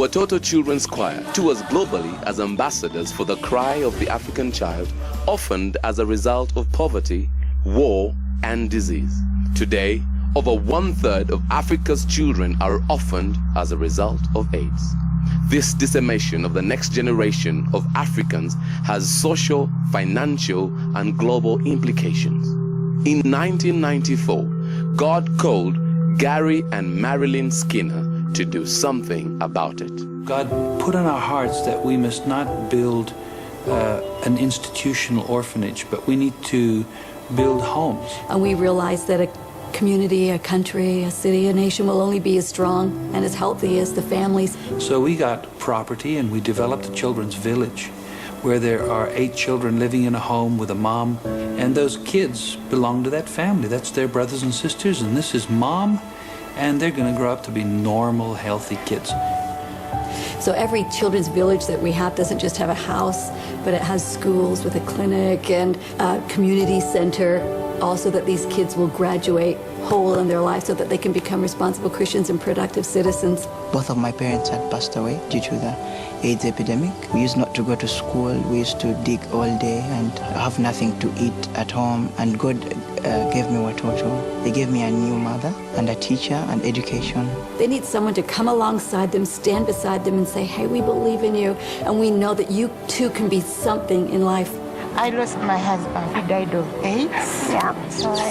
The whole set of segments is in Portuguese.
Watoto Children's Choir tours globally as ambassadors for the cry of the African child, often as a result of poverty, war, and disease. Today, over 1/3 of Africa's children are orphaned as a result of AIDS. This decimation of the next generation of Africans has social, financial, and global implications. In 1994, God called Gary and Marilyn Skinner to do something about it. God put on our hearts that we must not build an institutional orphanage, but we need to build homes. And we realize that a community, a country, a city, a nation will only be as strong and as healthy as the families. So we got property and we developed a children's village where there are 8 children living in a home with a mom, and those kids belong to that family. That's their brothers and sisters, and this is mom, and they're going to grow up to be normal, healthy kids. So every children's village that we have doesn't just have a house, but it has schools with a clinic and a community center, also that these kids will graduate whole in their lives so that they can become responsible Christians and productive citizens. Both of my parents had passed away due to the AIDS epidemic. We used not to go to school. We used to dig all day and have nothing to eat at home. And God gave me Watoto. He gave me a new mother and a teacher and education. They need someone to come alongside them, stand beside them and say, hey, we believe in you. And we know that you too can be something in life. I lost my husband. He died of AIDS. Yeah.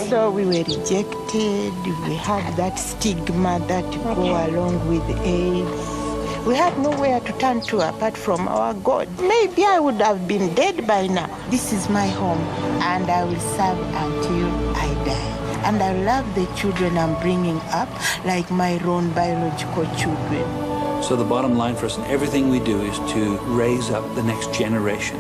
So we were rejected. We had that stigma that go along with AIDS. We had nowhere to turn to apart from our God. Maybe I would have been dead by now. This is my home, and I will serve until I die. And I love the children I'm bringing up like my own biological children. So the bottom line for us in everything we do is to raise up the next generation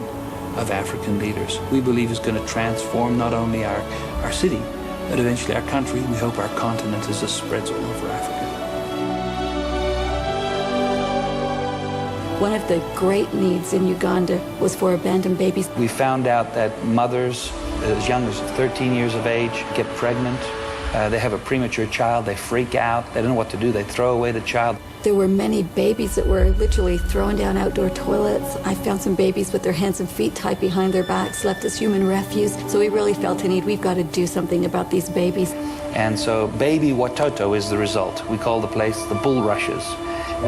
of African leaders. We believe is going to transform not only our city, but eventually our country. We hope our continent as this spreads all over Africa. One of the great needs in Uganda was for abandoned babies. We found out that mothers as young as 13 years of age get pregnant. They have a premature child. They freak out. They don't know what to do. They throw away the child. There were many babies that were literally thrown down outdoor toilets. I found some babies with their hands and feet tied behind their backs, left as human refuse. So we really felt a need. We've got to do something about these babies. And so Baby Watoto is the result. We call the place the bulrushes.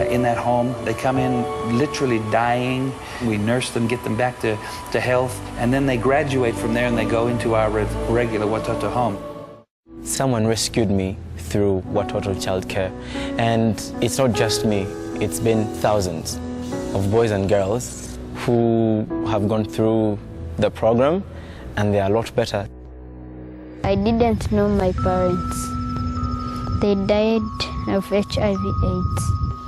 In that home, they come in literally dying. We nurse them, get them back to health, and then they graduate from there and they go into our regular Watoto home. Someone rescued me through Watoto Childcare, and it's not just me, it's been thousands of boys and girls who have gone through the program, and they are a lot better. I didn't know my parents. They died of HIV/AIDS.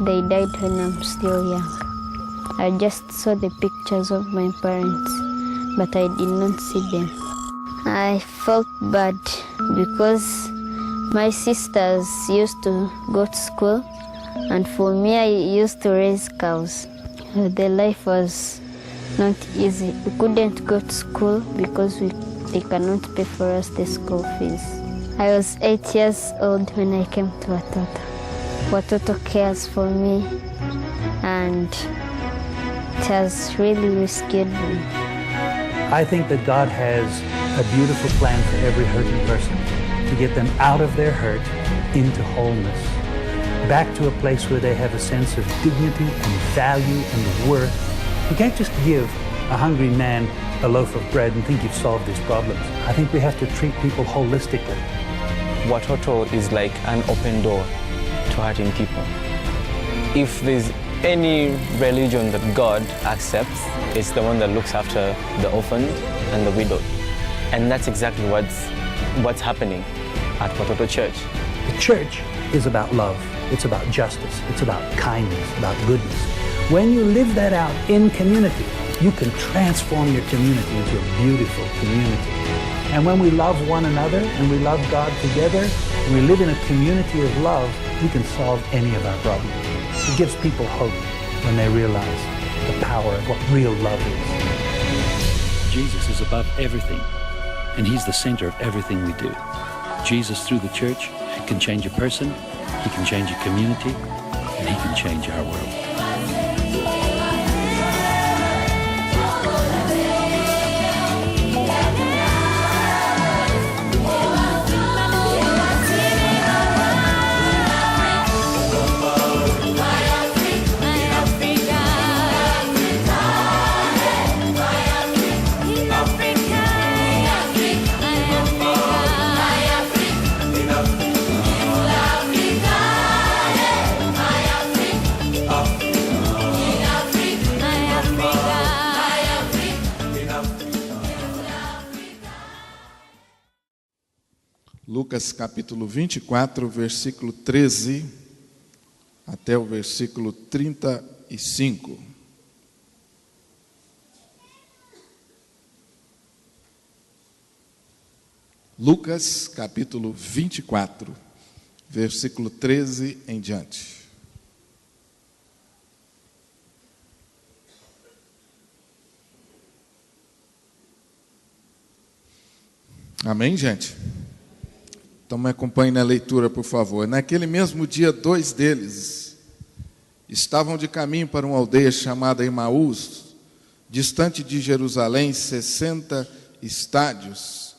They died when I'm still young. I just saw the pictures of my parents, but I did not see them. I felt bad because my sisters used to go to school, and for me, I used to raise cows. The life was not easy. We couldn't go to school because they cannot pay for us the school fees. I was 8 years old when I came to Watoto. Watoto cares for me, and it has really rescued me. I think that God has a beautiful plan for every hurting person to get them out of their hurt into wholeness, back to a place where they have a sense of dignity and value and worth. You can't just give a hungry man a loaf of bread and think you've solved his problems. I think we have to treat people holistically. Watoto is like an open door to hurting people. If there's any religion that God accepts, it's the one that looks after the orphaned and the widowed. And that's exactly what's happening at Watoto Church. The church is about love. It's about justice. It's about kindness, about goodness. When you live that out in community, you can transform your community into a beautiful community. And when we love one another and we love God together, and we live in a community of love, we can solve any of our problems. It gives people hope when they realize the power of what real love is. Jesus is above everything, and he's the center of everything we do. Jesus, through the church, can change a person, he can change a community, and he can change our world. Lucas capítulo 24, versículo 13 até o versículo 35. Lucas capítulo 24, versículo 13 em diante. Amém, gente? Então me acompanhe na leitura, por favor. Naquele mesmo dia, 2 deles estavam de caminho para uma aldeia chamada Emaús, distante de Jerusalém, 60 estádios,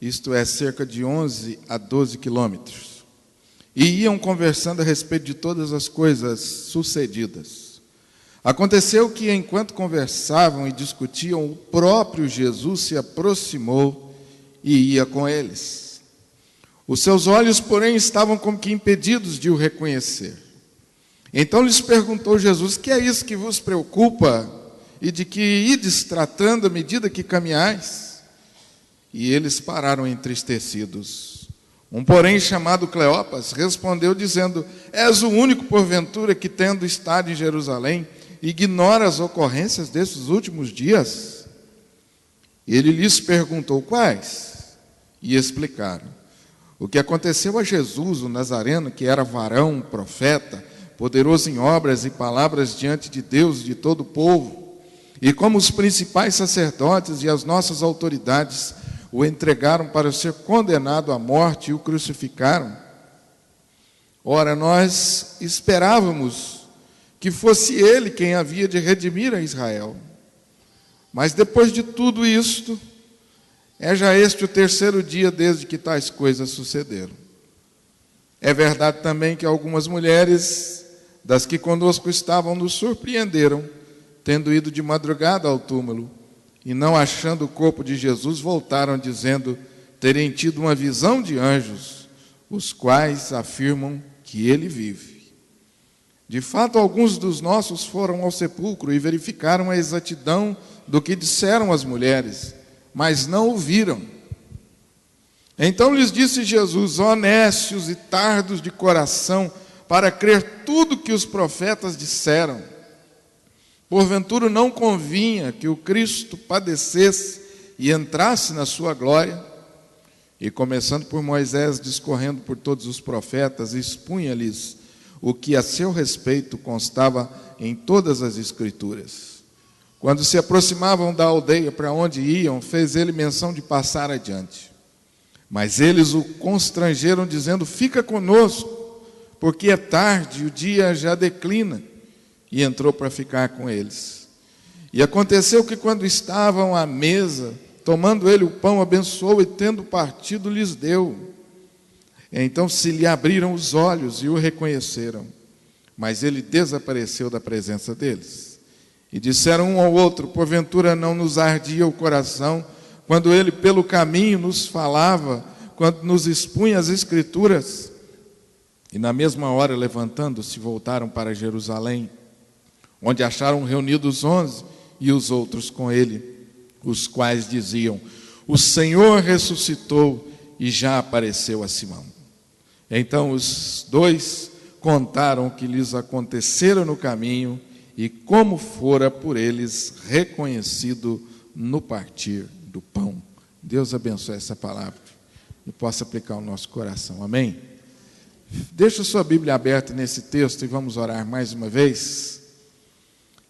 isto é, cerca de 11 a 12 quilômetros. E iam conversando a respeito de todas as coisas sucedidas. Aconteceu que, enquanto conversavam e discutiam, o próprio Jesus se aproximou e ia com eles. Os seus olhos, porém, estavam como que impedidos de o reconhecer. Então lhes perguntou Jesus: que é isso que vos preocupa? E de que ides tratando à medida que caminhais? E eles pararam entristecidos. Um, porém, chamado Cleopas, respondeu dizendo: és o único, porventura, que, tendo estado em Jerusalém, ignora as ocorrências desses últimos dias? Ele lhes perguntou: quais? E explicaram o que aconteceu a Jesus, o Nazareno, que era varão, profeta, poderoso em obras e palavras diante de Deus e de todo o povo, e como os principais sacerdotes e as nossas autoridades o entregaram para ser condenado à morte e o crucificaram. Ora, nós esperávamos que fosse ele quem havia de redimir a Israel. Mas depois de tudo isto, é já este o 3º dia desde que tais coisas sucederam. É verdade também que algumas mulheres, das que conosco estavam, nos surpreenderam, tendo ido de madrugada ao túmulo, e não achando o corpo de Jesus, voltaram dizendo terem tido uma visão de anjos, os quais afirmam que ele vive. De fato, alguns dos nossos foram ao sepulcro e verificaram a exatidão do que disseram as mulheres, mas não o viram. Então lhes disse Jesus: ó nécios e tardos de coração, para crer tudo que os profetas disseram. Porventura não convinha que o Cristo padecesse e entrasse na sua glória? E começando por Moisés, discorrendo por todos os profetas, expunha-lhes o que a seu respeito constava em todas as Escrituras. Quando se aproximavam da aldeia para onde iam, fez ele menção de passar adiante. Mas eles o constrangeram, dizendo: fica conosco, porque é tarde, o dia já declina. E entrou para ficar com eles. E aconteceu que, quando estavam à mesa, tomando ele o pão, abençoou e, tendo partido, lhes deu. Então se lhe abriram os olhos e o reconheceram. Mas ele desapareceu da presença deles. E disseram um ao outro: porventura não nos ardia o coração, quando ele pelo caminho nos falava, quando nos expunha as Escrituras? E na mesma hora, levantando-se, voltaram para Jerusalém, onde acharam reunidos 11 e os outros com ele, os quais diziam: o Senhor ressuscitou e já apareceu a Simão. Então os 2 contaram o que lhes acontecera no caminho e como fora por eles reconhecido no partir do pão. Deus abençoe essa palavra e possa aplicar ao nosso coração. Amém? Deixa sua Bíblia aberta nesse texto e vamos orar mais uma vez.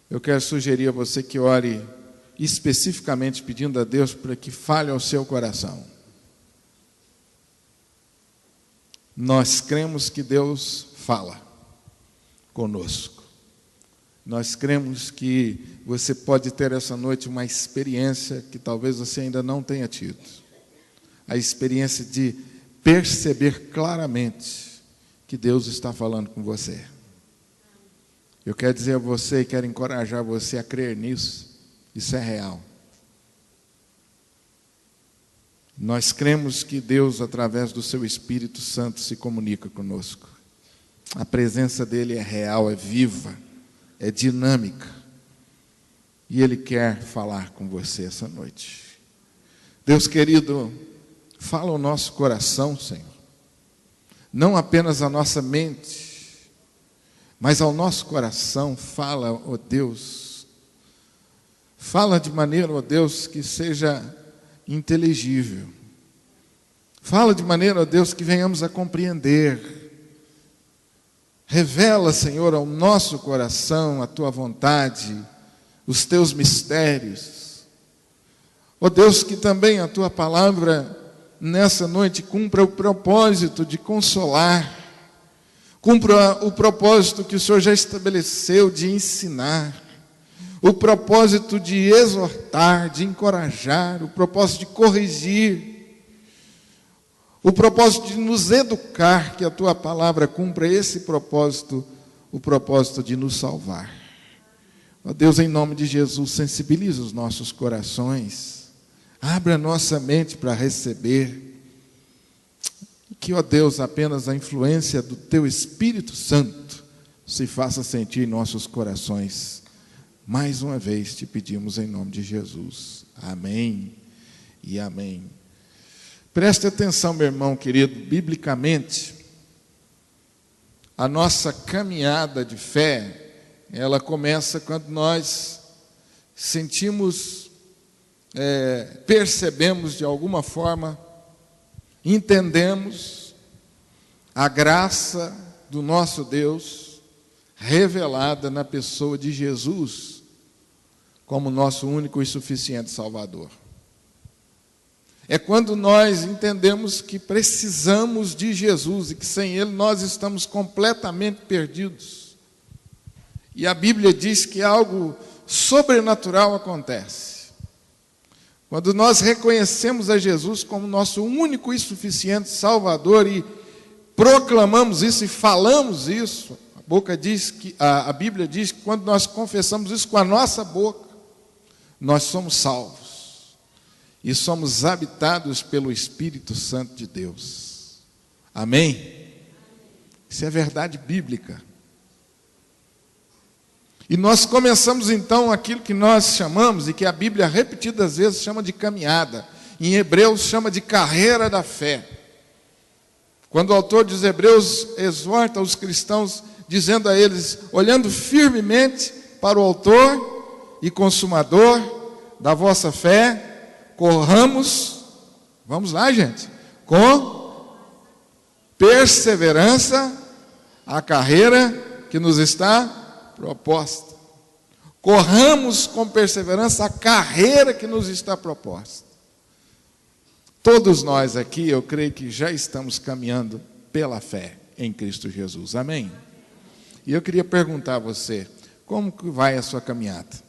Eu quero sugerir a você que ore especificamente pedindo a Deus para que fale ao seu coração. Nós cremos que Deus fala conosco. Nós cremos que você pode ter essa noite uma experiência que talvez você ainda não tenha tido. A experiência de perceber claramente que Deus está falando com você. Eu quero dizer a você e quero encorajar você a crer nisso. Isso é real. Nós cremos que Deus, através do seu Espírito Santo, se comunica conosco. A presença dele é real, é viva, é dinâmica. E ele quer falar com você essa noite. Deus querido, Fala ao nosso coração, Senhor. Não apenas à nossa mente, mas ao nosso coração. Fala, ó Deus. Fala de maneira, ó Deus, que seja inteligível. Fala de maneira, ó Deus, que venhamos a compreender. Revela, Senhor, ao nosso coração a Tua vontade, os Teus mistérios. Ó Deus, que também a Tua palavra nessa noite cumpra o propósito de consolar, cumpra o propósito que o Senhor já estabeleceu de ensinar, o propósito de exortar, de encorajar, o propósito de corrigir, o propósito de nos educar, que a Tua palavra cumpra esse propósito, o propósito de nos salvar. Ó Deus, em nome de Jesus, sensibiliza os nossos corações, abra a nossa mente para receber, que, ó Deus, apenas a influência do Teu Espírito Santo se faça sentir em nossos corações. Mais uma vez te pedimos em nome de Jesus. Amém e amém. Preste atenção, meu irmão querido, biblicamente, a nossa caminhada de fé, ela começa quando nós sentimos, percebemos de alguma forma, entendemos a graça do nosso Deus revelada na pessoa de Jesus como nosso único e suficiente Salvador. É quando nós entendemos que precisamos de Jesus e que sem Ele nós estamos completamente perdidos. E a Bíblia diz que algo sobrenatural acontece. Quando nós reconhecemos a Jesus como nosso único e suficiente Salvador e proclamamos isso e falamos isso, a Bíblia diz que quando nós confessamos isso com a nossa boca, nós somos salvos. E somos habitados pelo Espírito Santo de Deus. Amém? Isso é verdade bíblica. E nós começamos então aquilo que nós chamamos, e que a Bíblia repetidas vezes chama de caminhada. Em Hebreus chama de carreira da fé. Quando o autor dos Hebreus exorta os cristãos, dizendo a eles, olhando firmemente para o autor e consumador da vossa fé, corramos, vamos lá, gente, com perseverança a carreira que nos está proposta. Corramos com perseverança a carreira que nos está proposta. Todos nós aqui, eu creio que já estamos caminhando pela fé em Cristo Jesus. Amém? E eu queria perguntar a você, como que vai a sua caminhada?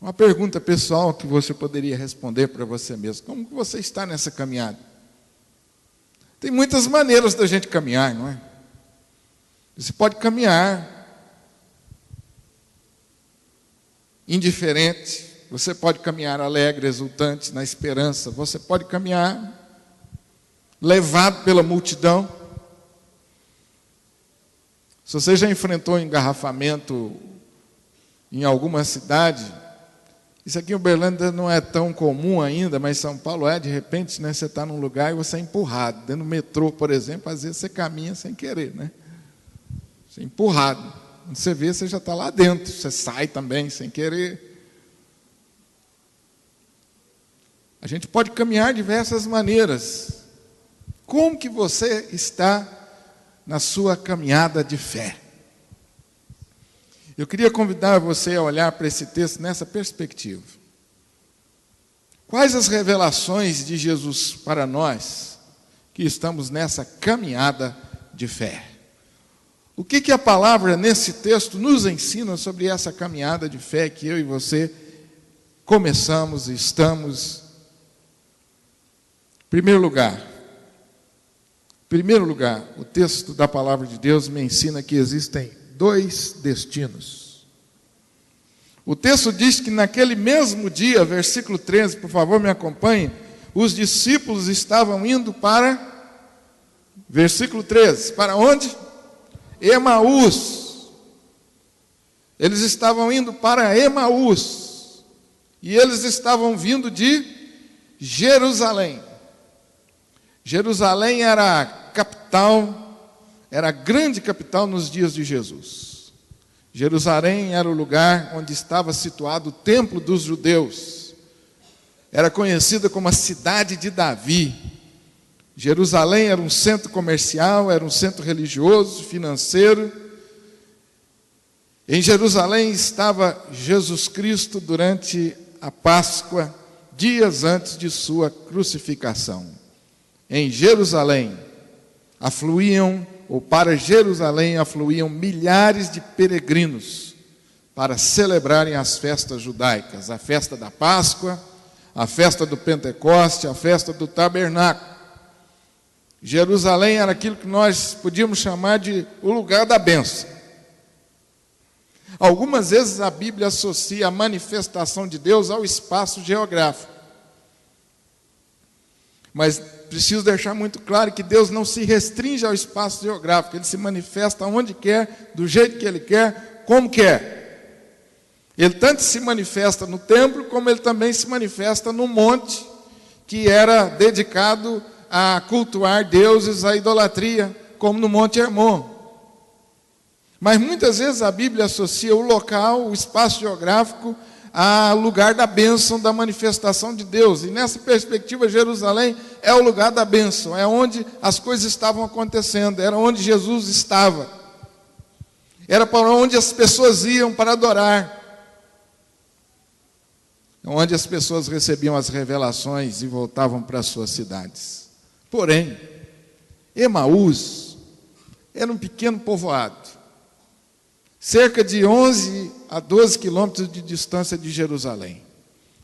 Uma pergunta pessoal que você poderia responder para você mesmo. Como que você está nessa caminhada? Tem muitas maneiras da gente caminhar, não é? Você pode caminhar indiferente, você pode caminhar alegre, exultante, na esperança, você pode caminhar levado pela multidão. Se você já enfrentou engarrafamento em alguma cidade, isso aqui em Uberlândia não é tão comum ainda, mas São Paulo é, de repente, né, você está num lugar e você é empurrado. Dentro do metrô, por exemplo, às vezes você caminha sem querer, né? Você é empurrado. Quando você vê, você já está lá dentro. Você sai também sem querer. A gente pode caminhar de diversas maneiras. Como que você está na sua caminhada de fé? Eu queria convidar você a olhar para esse texto nessa perspectiva. Quais as revelações de Jesus para nós que estamos nessa caminhada de fé? O que a palavra nesse texto nos ensina sobre essa caminhada de fé que eu e você começamos e estamos? Em primeiro lugar, o texto da palavra de Deus me ensina que existem dois destinos. O texto diz que naquele mesmo dia, versículo 13, por favor me acompanhe, os discípulos estavam indo para, versículo 13, para onde? Emaús. Eles estavam indo para Emaús, e eles estavam vindo de Jerusalém. Jerusalém era a capital, era a grande capital nos dias de Jesus. Jerusalém era o lugar onde estava situado o templo dos judeus. Era conhecida como a cidade de Davi. Jerusalém era um centro comercial, era um centro religioso, financeiro. Em Jerusalém estava Jesus Cristo durante a Páscoa, dias antes de sua crucificação. Em Jerusalém para Jerusalém afluíam milhares de peregrinos para celebrarem as festas judaicas, a festa da Páscoa, a festa do Pentecoste, a festa do Tabernáculo. Jerusalém era aquilo que nós podíamos chamar de o lugar da bênção. Algumas vezes a Bíblia associa a manifestação de Deus ao espaço geográfico. Mas preciso deixar muito claro que Deus não se restringe ao espaço geográfico. Ele se manifesta onde quer, do jeito que Ele quer, como quer. Ele tanto se manifesta no templo, como Ele também se manifesta no monte, que era dedicado a cultuar deuses, a idolatria, como no Monte Hermon. Mas muitas vezes a Bíblia associa o local, o espaço geográfico, a lugar da bênção, da manifestação de Deus. E nessa perspectiva, Jerusalém é o lugar da bênção, é onde as coisas estavam acontecendo, era onde Jesus estava. Era para onde as pessoas iam para adorar. Onde as pessoas recebiam as revelações e voltavam para as suas cidades. Porém, Emaús era um pequeno povoado, cerca de 11 a 12 quilômetros de distância de Jerusalém.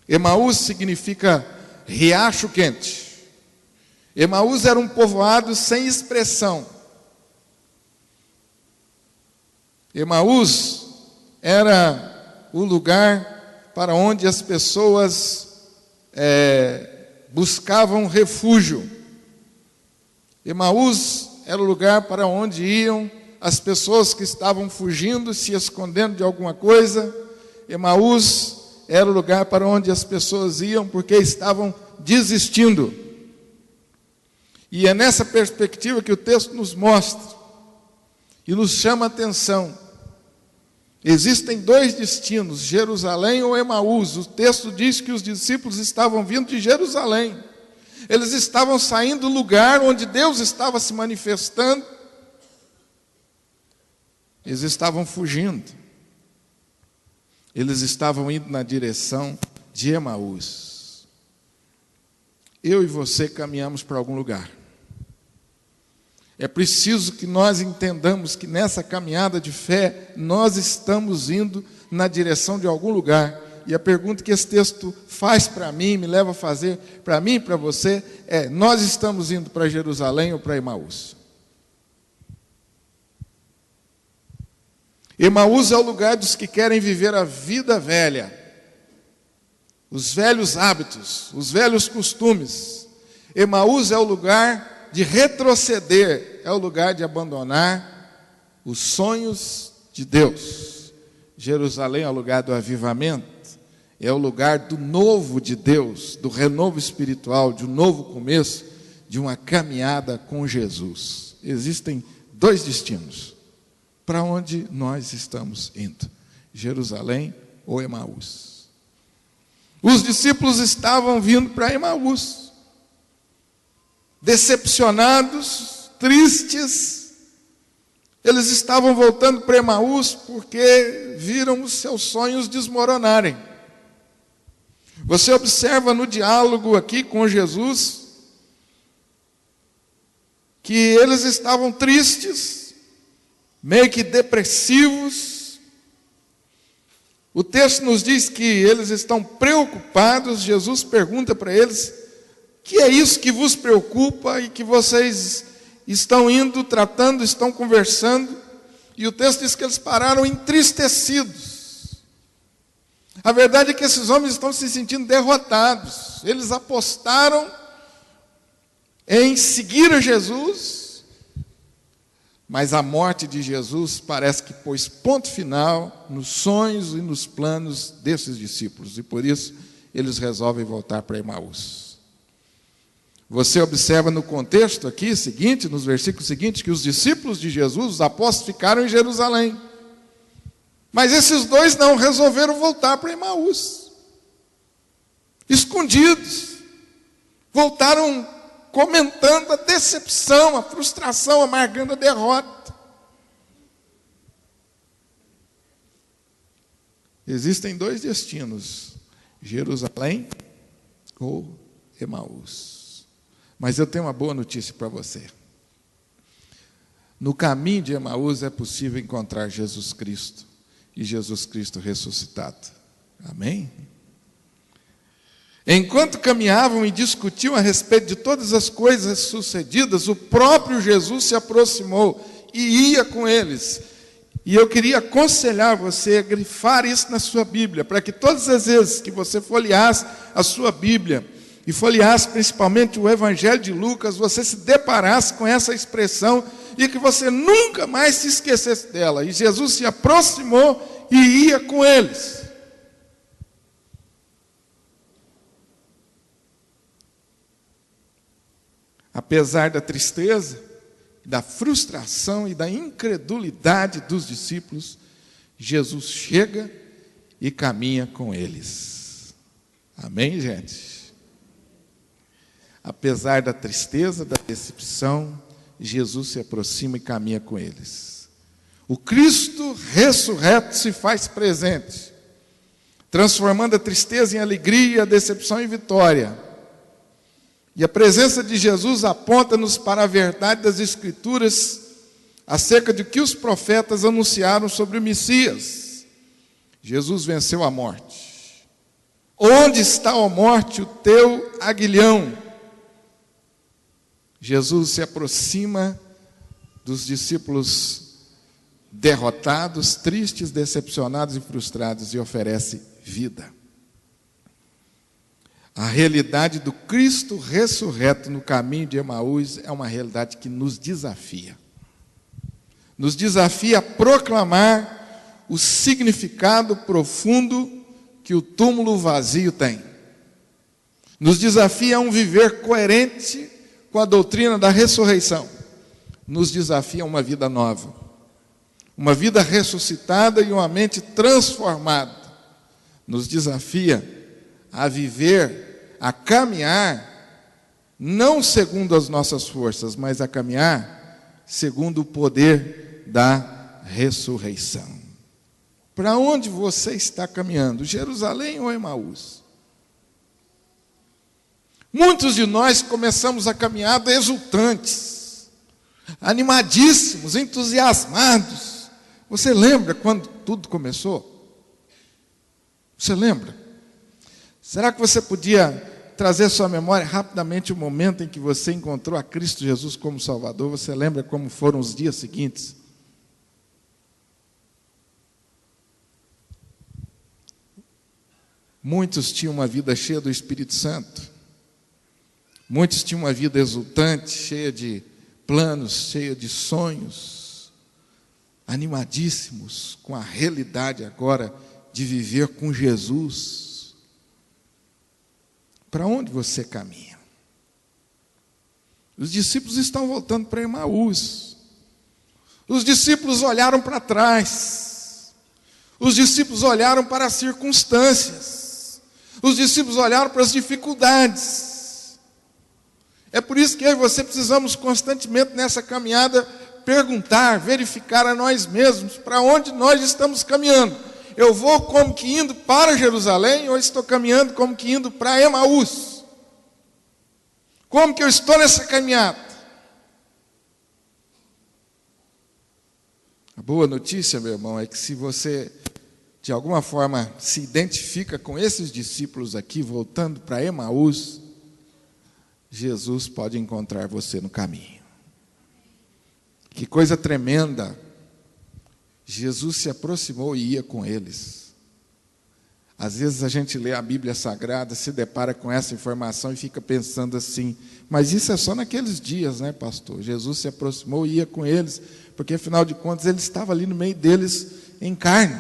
Emaús significa riacho quente. Emaús era um povoado sem expressão. Emaús era o lugar para onde as pessoas buscavam refúgio. Emaús era o lugar para onde iam as pessoas que estavam fugindo, se escondendo de alguma coisa. Emaús era o lugar para onde as pessoas iam porque estavam desistindo. E é nessa perspectiva que o texto nos mostra e nos chama a atenção. Existem dois destinos, Jerusalém ou Emaús. O texto diz que os discípulos estavam vindo de Jerusalém. Eles estavam saindo do lugar onde Deus estava se manifestando. Eles estavam fugindo. Eles estavam indo na direção de Emaús. Eu e você caminhamos para algum lugar. É preciso que nós entendamos que nessa caminhada de fé, nós estamos indo na direção de algum lugar. E a pergunta que esse texto faz para mim, me leva a fazer para mim e para você, é: nós estamos indo para Jerusalém ou para Emaús? Emaús é o lugar dos que querem viver a vida velha, os velhos hábitos, os velhos costumes. Emaús é o lugar de retroceder, é o lugar de abandonar os sonhos de Deus. Jerusalém é o lugar do avivamento, é o lugar do novo de Deus, do renovo espiritual, de um novo começo, de uma caminhada com Jesus. Existem dois destinos. Para onde nós estamos indo? Jerusalém ou Emaús? Os discípulos estavam vindo para Emaús, decepcionados, tristes. Eles estavam voltando para Emaús porque viram os seus sonhos desmoronarem. Você observa no diálogo aqui com Jesus que eles estavam tristes, meio que depressivos. O texto nos diz que eles estão preocupados. Jesus pergunta para eles: que é isso que vos preocupa e que vocês estão indo, tratando, estão conversando? E o texto diz que eles pararam entristecidos. A verdade é que esses homens estão se sentindo derrotados. Eles apostaram em seguir a Jesus, mas a morte de Jesus parece que pôs ponto final nos sonhos e nos planos desses discípulos. E por isso eles resolvem voltar para Emaús. Você observa no contexto aqui seguinte, nos versículos seguintes, que os discípulos de Jesus, os apóstolos, ficaram em Jerusalém. Mas esses dois não resolveram voltar para Emaús. Escondidos. Voltaram comentando a decepção, a frustração, amargando a derrota. Existem dois destinos: Jerusalém ou Emaús. Mas eu tenho uma boa notícia para você. No caminho de Emaús é possível encontrar Jesus Cristo e Jesus Cristo ressuscitado. Amém? Enquanto caminhavam e discutiam a respeito de todas as coisas sucedidas, o próprio Jesus se aproximou e ia com eles. E eu queria aconselhar você a grifar isso na sua Bíblia, para que todas as vezes que você folheasse a sua Bíblia, e folheasse principalmente o Evangelho de Lucas, você se deparasse com essa expressão e que você nunca mais se esquecesse dela. E Jesus se aproximou e ia com eles. Apesar da tristeza, da frustração e da incredulidade dos discípulos, Jesus chega e caminha com eles. Amém, gente? Apesar da tristeza, da decepção, Jesus se aproxima e caminha com eles. O Cristo ressurreto se faz presente, transformando a tristeza em alegria, a decepção em vitória. E a presença de Jesus aponta-nos para a verdade das Escrituras acerca de que os profetas anunciaram sobre o Messias. Jesus venceu a morte. Onde está, ó morte, o teu aguilhão? Jesus se aproxima dos discípulos derrotados, tristes, decepcionados e frustrados e oferece vida. A realidade do Cristo ressurreto no caminho de Emaús é uma realidade que nos desafia. Nos desafia a proclamar o significado profundo que o túmulo vazio tem. Nos desafia a um viver coerente com a doutrina da ressurreição. Nos desafia a uma vida nova. Uma vida ressuscitada e uma mente transformada. Nos desafia a viver, a caminhar, não segundo as nossas forças, mas a caminhar segundo o poder da ressurreição. Para onde você está caminhando? Jerusalém ou Emaús? Muitos de nós começamos a caminhada exultantes, animadíssimos, entusiasmados. Você lembra quando tudo começou? Você lembra? Será que você podia trazer à sua memória rapidamente o momento em que você encontrou a Cristo Jesus como Salvador? Você lembra como foram os dias seguintes? Muitos tinham uma vida cheia do Espírito Santo. Muitos tinham uma vida exultante, cheia de planos, cheia de sonhos, animadíssimos com a realidade agora de viver com Jesus. Para onde você caminha? Os discípulos estão voltando para Emaús. Os discípulos olharam para trás. Os discípulos olharam para as circunstâncias. Os discípulos olharam para as dificuldades. É por isso que eu e você precisamos constantemente nessa caminhada perguntar, verificar a nós mesmos para onde nós estamos caminhando. Eu vou como que indo para Jerusalém ou estou caminhando como que indo para Emaús? Como que eu estou nessa caminhada? A boa notícia, meu irmão, é que se você de alguma forma se identifica com esses discípulos aqui voltando para Emaús, Jesus pode encontrar você no caminho. Que coisa tremenda! Jesus se aproximou e ia com eles. Às vezes a gente lê a Bíblia Sagrada, se depara com essa informação e fica pensando assim, mas isso é só naqueles dias, né, pastor? Jesus se aproximou e ia com eles, porque afinal de contas ele estava ali no meio deles em carne.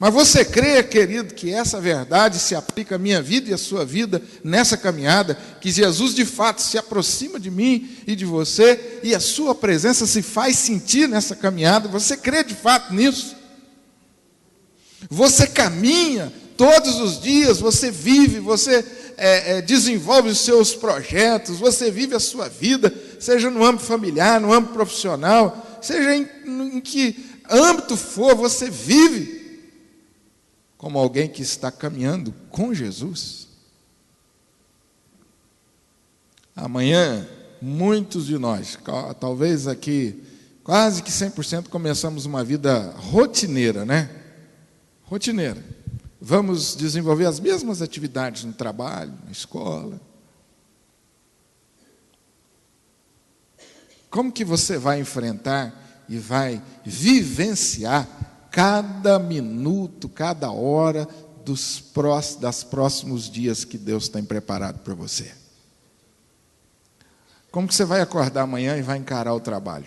Mas você crê, querido, que essa verdade se aplica à minha vida e à sua vida nessa caminhada, que Jesus de fato se aproxima de mim e de você, e a sua presença se faz sentir nessa caminhada? Você crê de fato nisso? Você caminha todos os dias, você vive, você desenvolve os seus projetos, você vive a sua vida, seja no âmbito familiar, no âmbito profissional, seja em que âmbito for, você vive como alguém que está caminhando com Jesus. Amanhã, muitos de nós, talvez aqui, quase que 100%, começamos uma vida rotineira, né? Rotineira. Vamos desenvolver as mesmas atividades no trabalho, na escola. Como que você vai enfrentar e vai vivenciar cada minuto, cada hora das próximos dias que Deus tem preparado para você? Como que você vai acordar amanhã e vai encarar o trabalho?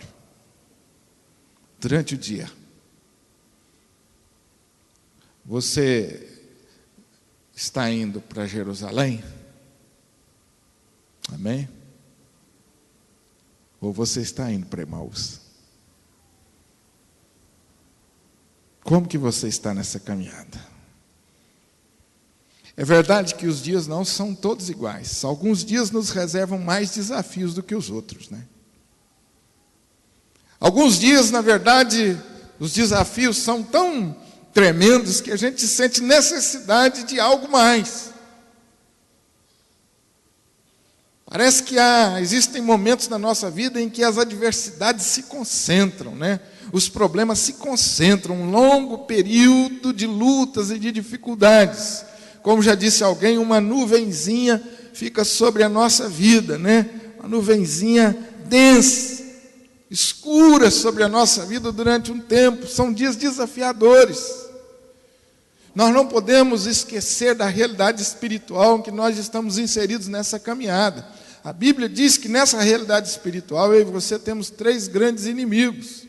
Durante o dia. Você está indo para Jerusalém? Amém? Ou você está indo para Emaús? Como que você está nessa caminhada? É verdade que os dias não são todos iguais. Alguns dias nos reservam mais desafios do que os outros, né? Alguns dias, na verdade, os desafios são tão tremendos que a gente sente necessidade de algo mais. Parece que existem momentos na nossa vida em que as adversidades se concentram, né? Os problemas se concentram, um longo período de lutas e de dificuldades. Como já disse alguém, uma nuvenzinha fica sobre a nossa vida, né? Uma nuvenzinha densa, escura sobre a nossa vida durante um tempo. São dias desafiadores. Nós não podemos esquecer da realidade espiritual em que nós estamos inseridos nessa caminhada. A Bíblia diz que nessa realidade espiritual, eu e você temos 3 grandes inimigos.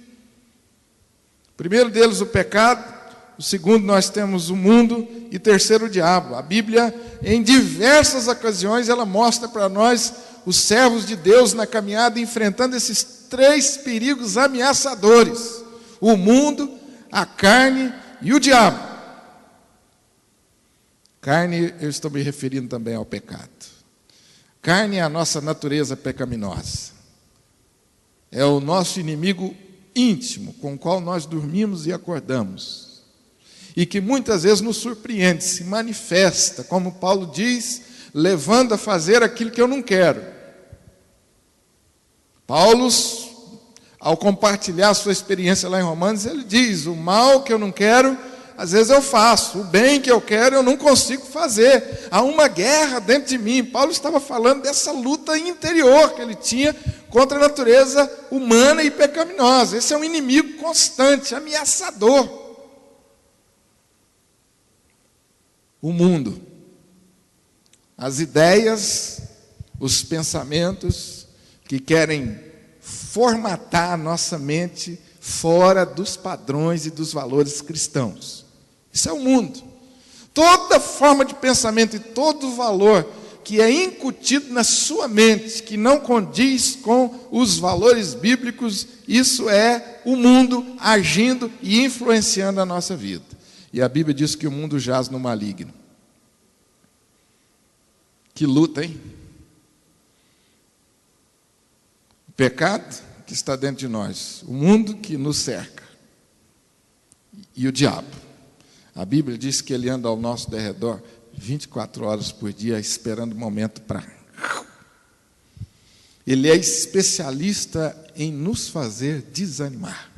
O primeiro deles, o pecado. O segundo, nós temos o mundo. E terceiro, o diabo. A Bíblia, em diversas ocasiões, ela mostra para nós os servos de Deus na caminhada, enfrentando esses 3 perigos ameaçadores: o mundo, a carne e o diabo. Carne, eu estou me referindo também ao pecado. Carne é a nossa natureza pecaminosa. É o nosso inimigo íntimo, com o qual nós dormimos e acordamos. E que muitas vezes nos surpreende, se manifesta, como Paulo diz, levando a fazer aquilo que eu não quero. Paulo, ao compartilhar a sua experiência lá em Romanos, ele diz: o mal que eu não quero, às vezes eu faço, o bem que eu quero eu não consigo fazer. Há uma guerra dentro de mim. Paulo estava falando dessa luta interior que ele tinha contra a natureza humana e pecaminosa. Esse é um inimigo constante, ameaçador. O mundo, as ideias, os pensamentos que querem formatar a nossa mente fora dos padrões e dos valores cristãos. Isso é o mundo. Toda forma de pensamento e todo valor que é incutido na sua mente, que não condiz com os valores bíblicos, isso é o mundo agindo e influenciando a nossa vida. E a Bíblia diz que o mundo jaz no maligno. Que luta, hein? O pecado que está dentro de nós, o mundo que nos cerca e o diabo. A Bíblia diz que ele anda ao nosso derredor 24 horas por dia, esperando o momento para... Ele é especialista em nos fazer desanimar,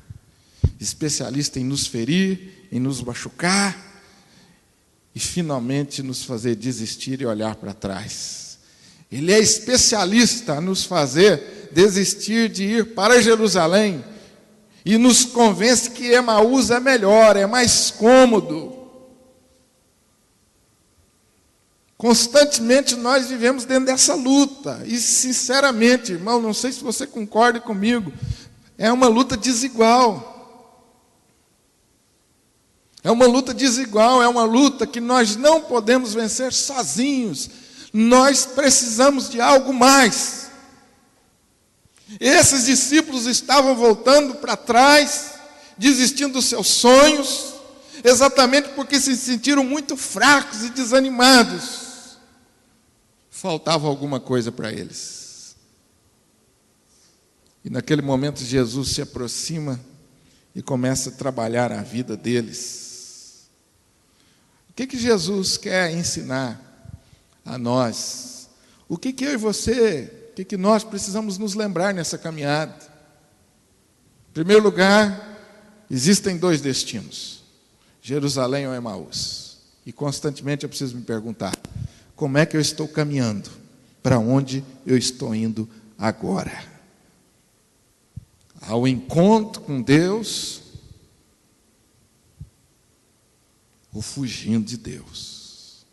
especialista em nos ferir, em nos machucar e finalmente nos fazer desistir e olhar para trás. Ele é especialista a nos fazer desistir de ir para Jerusalém e nos convence que Emaús é melhor, é mais cômodo. Constantemente nós vivemos dentro dessa luta. E sinceramente, irmão, não sei se você concorda comigo, é uma luta desigual. É uma luta desigual, é uma luta que nós não podemos vencer sozinhos. Nós precisamos de algo mais. Esses discípulos estavam voltando para trás, desistindo dos seus sonhos, exatamente porque se sentiram muito fracos e desanimados. Faltava alguma coisa para eles. E naquele momento Jesus se aproxima e começa a trabalhar a vida deles. O que Jesus quer ensinar a nós? O que eu e você, o que nós precisamos nos lembrar nessa caminhada? Em primeiro lugar, existem 2 destinos: Jerusalém ou Emaús. E constantemente eu preciso me perguntar: como é que eu estou caminhando? Para onde eu estou indo agora? Ao encontro com Deus ou fugindo de Deus?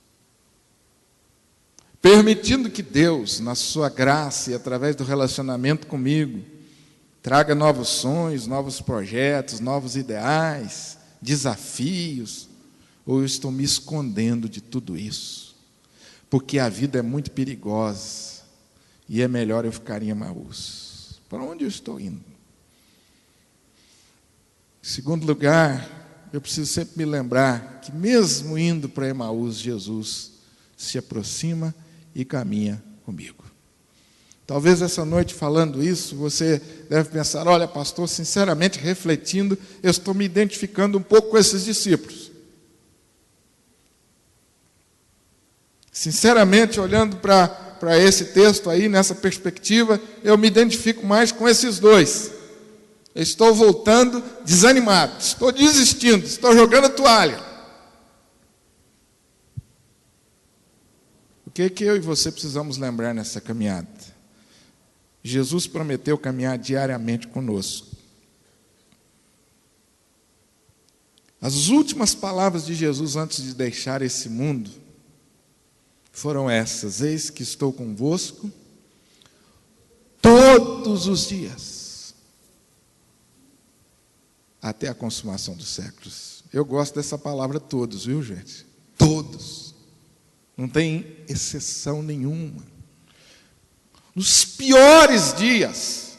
Permitindo que Deus, na sua graça e através do relacionamento comigo, traga novos sonhos, novos projetos, novos ideais, desafios, ou eu estou me escondendo de tudo isso? Porque a vida é muito perigosa e é melhor eu ficar em Emaús. Para onde eu estou indo? Em segundo lugar, eu preciso sempre me lembrar que mesmo indo para Emaús, Jesus se aproxima e caminha comigo. Talvez essa noite, falando isso, você deve pensar: olha, pastor, sinceramente, refletindo, eu estou me identificando um pouco com esses discípulos. Sinceramente, olhando para esse texto aí, nessa perspectiva, eu me identifico mais com esses 2. Eu estou voltando desanimado, estou desistindo, estou jogando a toalha. O que eu e você precisamos lembrar nessa caminhada? Jesus prometeu caminhar diariamente conosco. As últimas palavras de Jesus antes de deixar esse mundo foram essas: eis que estou convosco todos os dias, até a consumação dos séculos. Eu gosto dessa palavra todos, viu, gente? Todos. Não tem exceção nenhuma. Nos piores dias,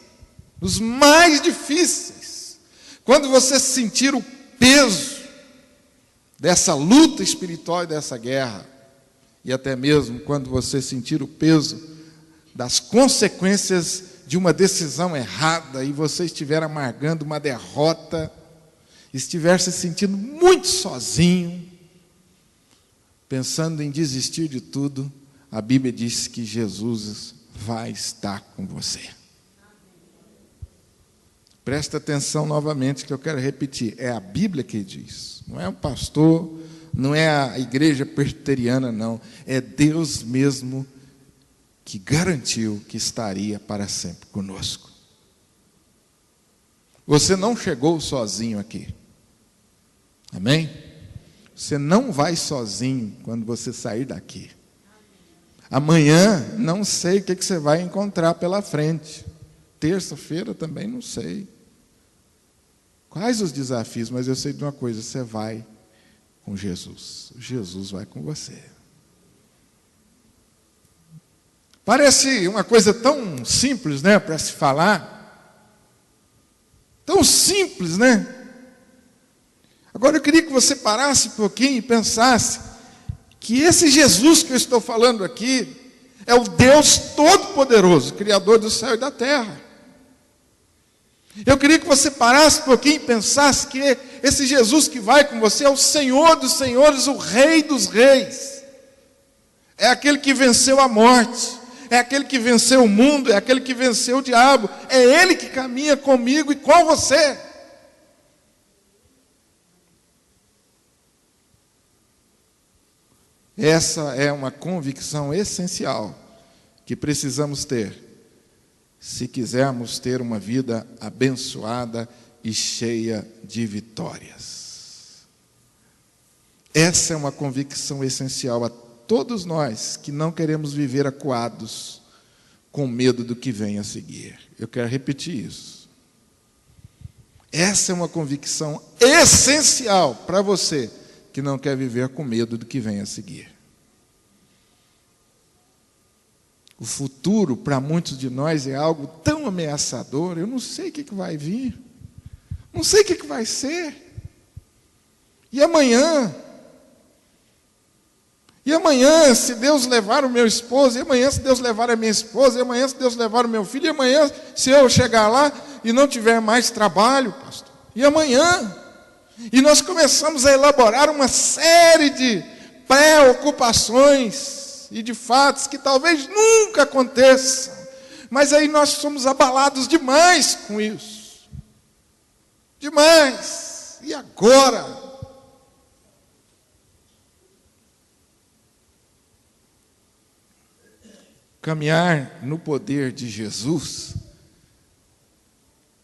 nos mais difíceis, quando você sentir o peso dessa luta espiritual e dessa guerra, e até mesmo quando você sentir o peso das consequências de uma decisão errada e você estiver amargando uma derrota, estiver se sentindo muito sozinho, pensando em desistir de tudo, a Bíblia diz que Jesus vai estar com você. Presta atenção novamente, que eu quero repetir: é a Bíblia que diz, não é o pastor, não é a igreja presbiteriana, não, é Deus mesmo que garantiu que estaria para sempre conosco. Você não chegou sozinho aqui, amém? Você não vai sozinho quando você sair daqui. Amanhã, não sei o que você vai encontrar pela frente. Terça-feira também não sei. Quais os desafios? Mas eu sei de uma coisa: você vai com Jesus. Jesus vai com você. Parece uma coisa tão simples, né, para se falar. Tão simples, né? Agora eu queria que você parasse um pouquinho e pensasse que esse Jesus que eu estou falando aqui é o Deus Todo-Poderoso, Criador do céu e da terra. Eu queria que você parasse um pouquinho e pensasse que esse Jesus que vai com você é o Senhor dos senhores, o Rei dos reis. É aquele que venceu a morte, é aquele que venceu o mundo, é aquele que venceu o diabo. É Ele que caminha comigo e com você. Essa é uma convicção essencial que precisamos ter, se quisermos ter uma vida abençoada e cheia de vitórias. Essa é uma convicção essencial a todos nós que não queremos viver acuados com medo do que vem a seguir. Eu quero repetir isso. Essa é uma convicção essencial para você que não quer viver com medo do que vem a seguir. O futuro, para muitos de nós, é algo tão ameaçador. Eu não sei o que vai vir. Não sei o que vai ser. E amanhã? E amanhã, se Deus levar o meu esposo? E amanhã, se Deus levar a minha esposa? E amanhã, se Deus levar o meu filho? E amanhã, se eu chegar lá e não tiver mais trabalho, pastor? E amanhã? E nós começamos a elaborar uma série de preocupações e de fatos que talvez nunca aconteçam, mas aí nós somos abalados demais com isso. Demais. E agora? Caminhar no poder de Jesus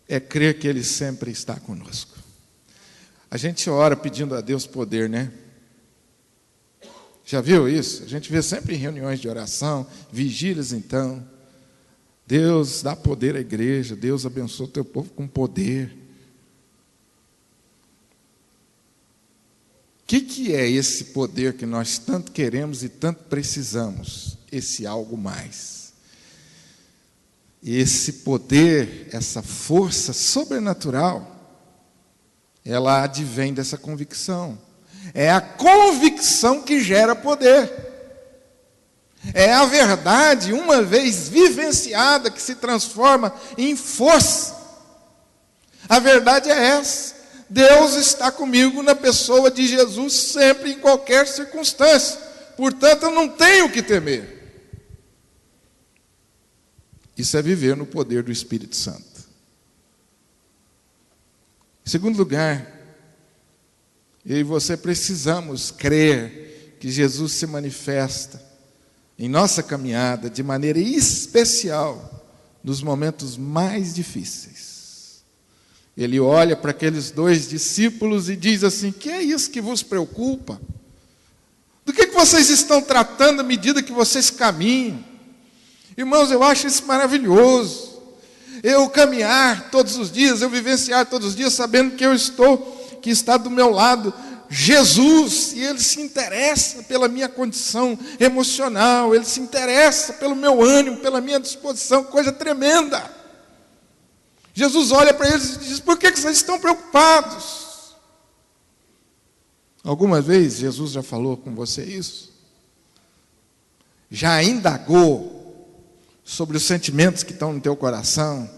é crer que Ele sempre está conosco. A gente ora pedindo a Deus poder, né? Já viu isso? A gente vê sempre em reuniões de oração, vigílias então. Deus dá poder à igreja, Deus abençoa o teu povo com poder. O que é esse poder que nós tanto queremos e tanto precisamos? Esse algo mais. Esse poder, essa força sobrenatural, ela advém dessa convicção. É a convicção que gera poder. É a verdade, uma vez vivenciada, que se transforma em força. A verdade é essa. Deus está comigo na pessoa de Jesus sempre, em qualquer circunstância. Portanto, eu não tenho o que temer. Isso é viver no poder do Espírito Santo. Em segundo lugar, eu e você precisamos crer que Jesus se manifesta em nossa caminhada de maneira especial nos momentos mais difíceis. Ele olha para aqueles 2 discípulos e diz assim: que é isso que vos preocupa? Do que vocês estão tratando à medida que vocês caminham? Irmãos, eu acho isso maravilhoso. Eu caminhar todos os dias, eu vivenciar todos os dias, sabendo que está do meu lado Jesus, e Ele se interessa pela minha condição emocional, Ele se interessa pelo meu ânimo, pela minha disposição, coisa tremenda. Jesus olha para eles e diz: por que vocês estão preocupados? Alguma vez Jesus já falou com você isso? Já indagou sobre os sentimentos que estão no teu coração?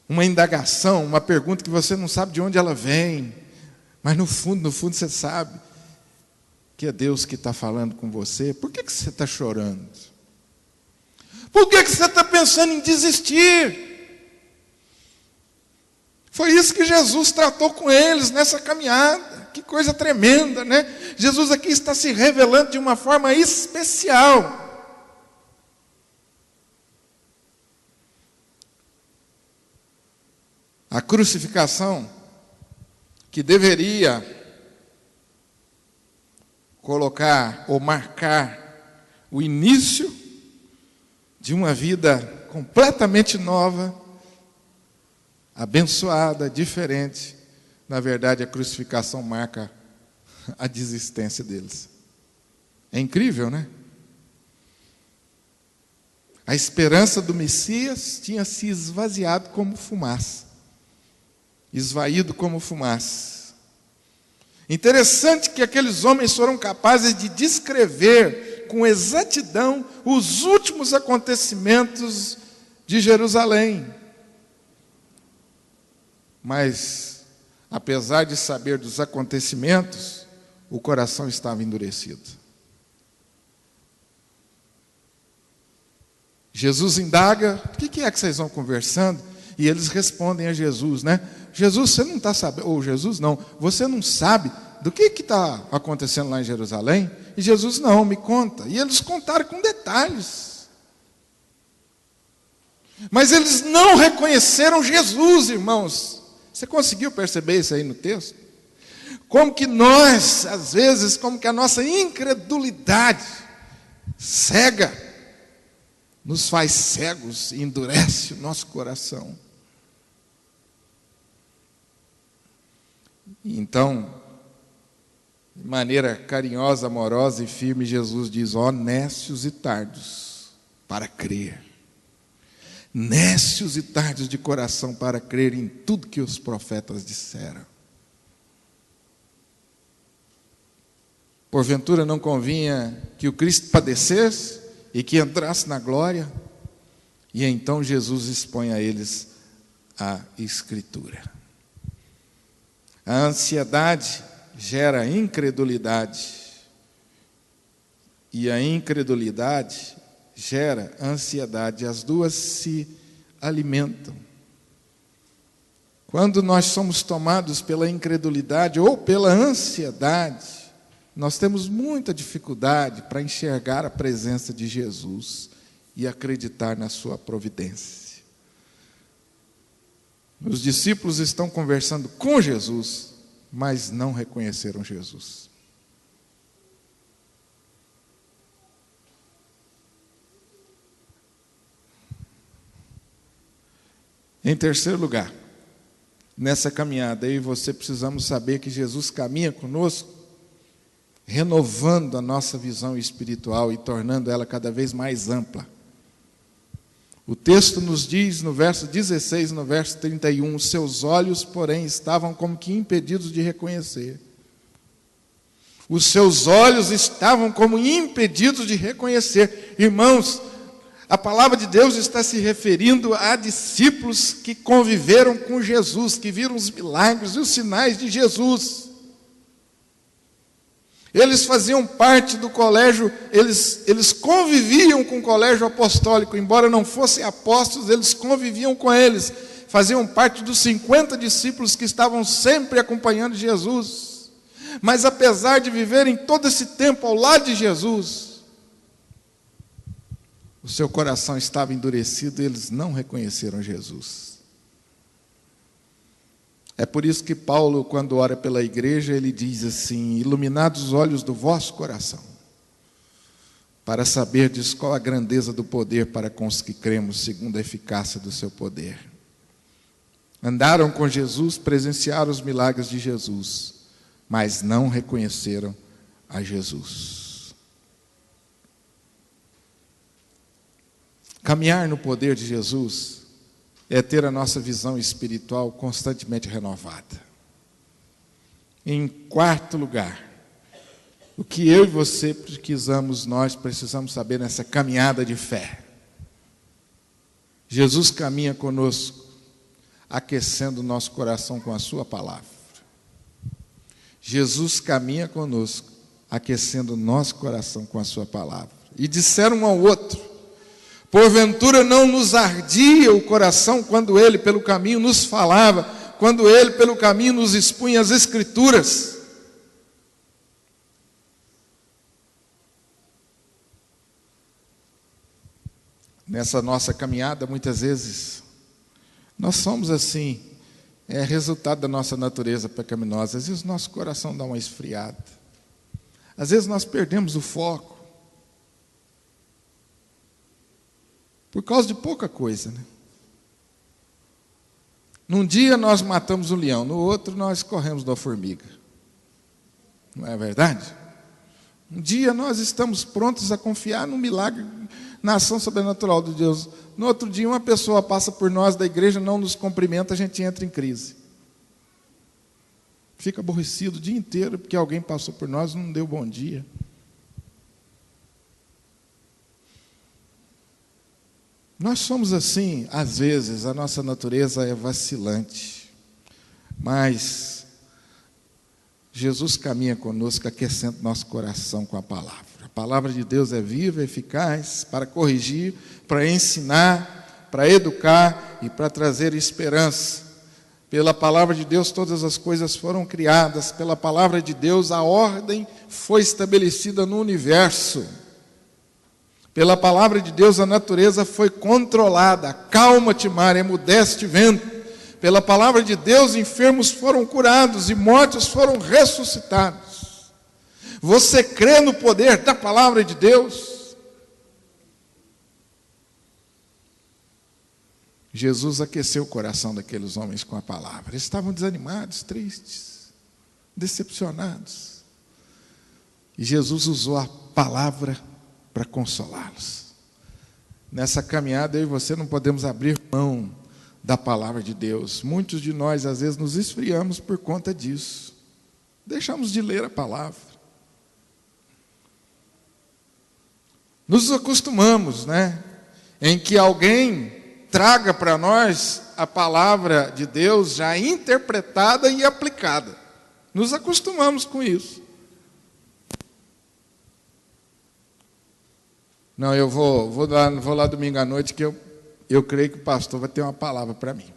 Uma indagação, uma pergunta que você não sabe de onde ela vem, mas no fundo você sabe que é Deus que está falando com você. Por que você está chorando? Por que você está pensando em desistir? Foi isso que Jesus tratou com eles nessa caminhada. Que coisa tremenda, né? Jesus aqui está se revelando de uma forma especial. A crucificação, que deveria colocar ou marcar o início de uma vida completamente nova, abençoada, diferente, na verdade a crucificação marca a desistência deles. É incrível, né? A esperança do Messias tinha se esvaziado como fumaça. Esvaído como fumaça. Interessante que aqueles homens foram capazes de descrever com exatidão os últimos acontecimentos de Jerusalém. Mas, apesar de saber dos acontecimentos, o coração estava endurecido. Jesus indaga: o que é que vocês vão conversando? E eles respondem a Jesus, né? Jesus, você não está sabendo, ou Jesus não, você não sabe do que está acontecendo lá em Jerusalém? E Jesus, não, me conta. E eles contaram com detalhes. Mas eles não reconheceram Jesus, irmãos. Você conseguiu perceber isso aí no texto? Como que nós, às vezes, como que a nossa incredulidade cega, nos faz cegos e endurece o nosso coração. Então, de maneira carinhosa, amorosa e firme, Jesus diz: ó nécios e tardos para crer. Nécios e tardos de coração para crer em tudo que os profetas disseram. Porventura não convinha que o Cristo padecesse e que entrasse na glória? E então Jesus expõe a eles a Escritura. A ansiedade gera incredulidade, e a incredulidade gera ansiedade. As duas se alimentam. Quando nós somos tomados pela incredulidade ou pela ansiedade, nós temos muita dificuldade para enxergar a presença de Jesus e acreditar na sua providência. Os discípulos estão conversando com Jesus, mas não reconheceram Jesus. Em terceiro lugar, nessa caminhada, eu e você precisamos saber que Jesus caminha conosco, renovando a nossa visão espiritual e tornando ela cada vez mais ampla. O texto nos diz no verso 16 e no verso 31, seus olhos, porém, estavam como que impedidos de reconhecer. Os seus olhos estavam como impedidos de reconhecer. Irmãos, a palavra de Deus está se referindo a discípulos que conviveram com Jesus, que viram os milagres e os sinais de Jesus. Eles faziam parte do colégio, eles conviviam com o colégio apostólico, embora não fossem apóstolos, eles conviviam com eles, faziam parte dos 50 discípulos que estavam sempre acompanhando Jesus. Mas apesar de viverem todo esse tempo ao lado de Jesus, o seu coração estava endurecido e eles não reconheceram Jesus. É por isso que Paulo, quando ora pela igreja, ele diz assim: iluminados os olhos do vosso coração, para saberdes qual a grandeza do poder para com os que cremos, segundo a eficácia do seu poder. Andaram com Jesus, presenciaram os milagres de Jesus, mas não reconheceram a Jesus. Caminhar no poder de Jesus é ter a nossa visão espiritual constantemente renovada. Em quarto lugar, o que eu e você nós precisamos saber nessa caminhada de fé. Jesus caminha conosco, aquecendo o nosso coração com a sua palavra. Jesus caminha conosco, aquecendo o nosso coração com a sua palavra. E disseram um ao outro: porventura não nos ardia o coração quando ele pelo caminho nos falava, quando ele pelo caminho nos expunha as Escrituras? Nessa nossa caminhada, muitas vezes, nós somos assim, é resultado da nossa natureza pecaminosa. Às vezes nosso coração dá uma esfriada, às vezes nós perdemos o foco, por causa de pouca coisa, né? Num dia nós matamos um leão, no outro nós corremos de uma formiga. Não é verdade? Um dia nós estamos prontos a confiar no milagre, na ação sobrenatural de Deus. No outro dia uma pessoa passa por nós da igreja, não nos cumprimenta, a gente entra em crise. Fica aborrecido o dia inteiro porque alguém passou por nós e não deu bom dia. Nós somos assim, às vezes, a nossa natureza é vacilante, mas Jesus caminha conosco, aquecendo nosso coração com a palavra. A palavra de Deus é viva, eficaz, para corrigir, para ensinar, para educar e para trazer esperança. Pela palavra de Deus todas as coisas foram criadas, pela palavra de Deus a ordem foi estabelecida no universo. Pela palavra de Deus a natureza foi controlada. Calma-te, mar, emudece-te, vento. Pela palavra de Deus enfermos foram curados e mortos foram ressuscitados. Você crê no poder da palavra de Deus? Jesus aqueceu o coração daqueles homens com a palavra. Eles estavam desanimados, tristes. decepcionados. E Jesus usou a palavra para consolá-los. Nessa caminhada, eu e você não podemos abrir mão da palavra de Deus. Muitos de nós, às vezes, nos esfriamos por conta disso. Deixamos de ler a palavra. Nos acostumamos, em que alguém traga para nós a palavra de Deus já interpretada e aplicada. Nos acostumamos com isso. Não, eu vou lá domingo à noite, que eu creio que o pastor vai ter uma palavra para mim.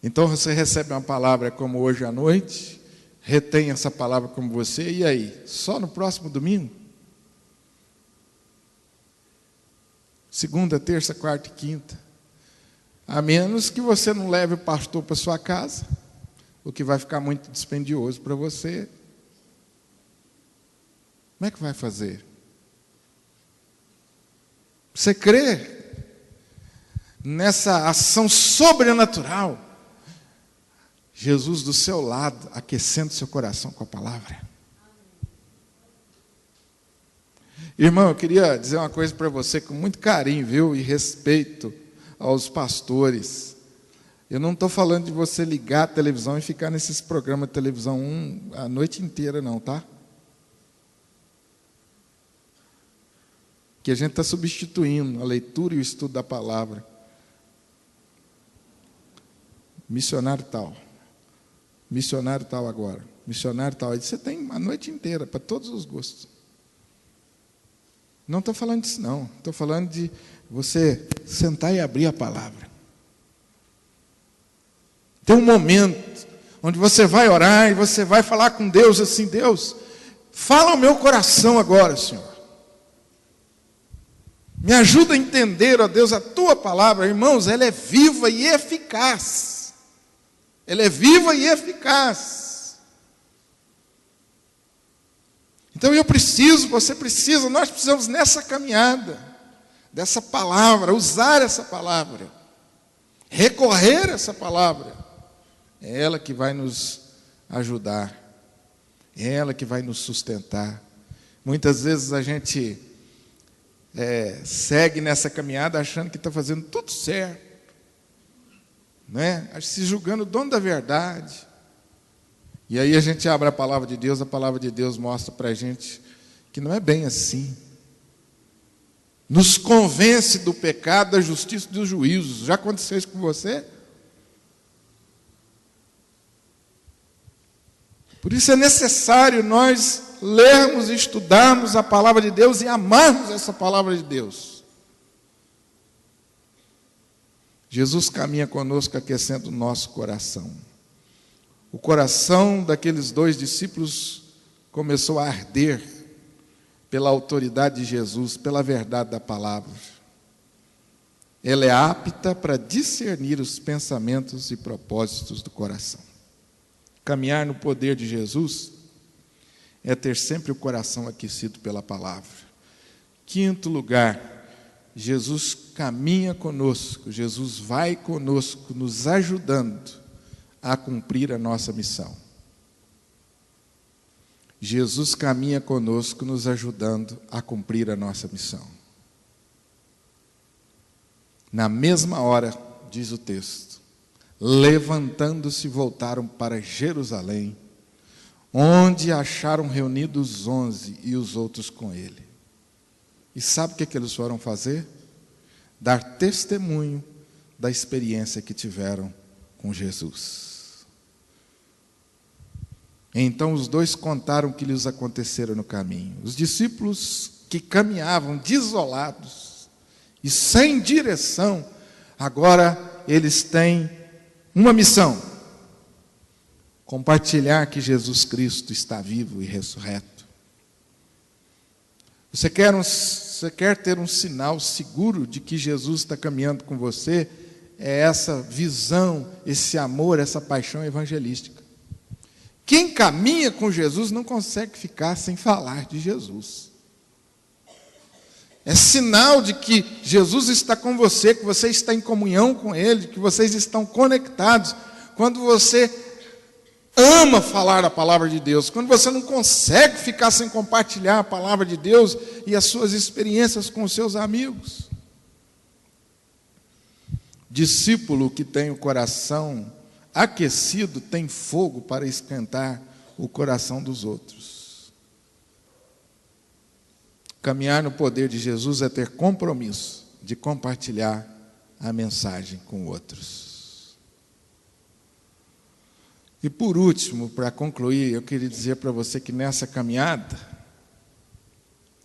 Então você recebe uma palavra como hoje à noite, retém essa palavra como você, e aí? Só no próximo domingo? Segunda, terça, quarta e quinta. A menos que você não leve o pastor para sua casa, o que vai ficar muito dispendioso para você. Como é que vai fazer? Você crê nessa ação sobrenatural? Jesus do seu lado, aquecendo seu coração com a palavra. Irmão, eu queria dizer uma coisa para você com muito carinho, viu? E respeito aos pastores. Eu não estou falando de você ligar a televisão e ficar nesses programas de televisão a noite inteira, não, tá? Que a gente está substituindo a leitura e o estudo da palavra. Missionário tal agora, missionário tal. Aí você tem a noite inteira, para todos os gostos. Não estou falando disso, não. Estou falando de você sentar e abrir a palavra. Tem um momento onde você vai orar e você vai falar com Deus assim: Deus, fala ao meu coração agora, Senhor. Me ajuda a entender, ó Deus, a tua palavra. Irmãos, ela é viva e eficaz. Ela é viva e eficaz. Então você precisa, nós precisamos nessa caminhada, dessa palavra, usar essa palavra, recorrer a essa palavra. É ela que vai nos ajudar, é ela que vai nos sustentar. Muitas vezes a gente segue nessa caminhada achando que está fazendo tudo certo, se julgando o dono da verdade. E aí a gente abre a palavra de Deus mostra para a gente que não é bem assim. Nos convence do pecado, da justiça e do juízo. Já aconteceu isso com você? Por isso é necessário nós lermos e estudarmos a palavra de Deus e amarmos essa palavra de Deus. Jesus caminha conosco aquecendo o nosso coração. O coração daqueles 2 discípulos começou a arder pela autoridade de Jesus, pela verdade da palavra. Ela é apta para discernir os pensamentos e propósitos do coração. Caminhar no poder de Jesus é ter sempre o coração aquecido pela palavra. 5º lugar, Jesus caminha conosco, Jesus vai conosco, nos ajudando a cumprir a nossa missão. Jesus caminha conosco, nos ajudando a cumprir a nossa missão. Na mesma hora, diz o texto, levantando-se, voltaram para Jerusalém, onde acharam reunidos os 11 e os outros com ele. E sabe o que eles foram fazer? Dar testemunho da experiência que tiveram com Jesus. Então os 2 contaram o que lhes acontecera no caminho. Os discípulos que caminhavam desolados e sem direção, agora eles têm uma missão: compartilhar que Jesus Cristo está vivo e ressurreto. Você quer ter um sinal seguro de que Jesus está caminhando com você? É essa visão, esse amor, essa paixão evangelística. Quem caminha com Jesus não consegue ficar sem falar de Jesus. É sinal de que Jesus está com você, que você está em comunhão com Ele, que vocês estão conectados. Quando você ama falar a palavra de Deus, quando você não consegue ficar sem compartilhar a palavra de Deus e as suas experiências com os seus amigos. Discípulo que tem o coração aquecido tem fogo para esquentar o coração dos outros. Caminhar no poder de Jesus é ter compromisso de compartilhar a mensagem com outros. E por último, para concluir, eu queria dizer para você que nessa caminhada,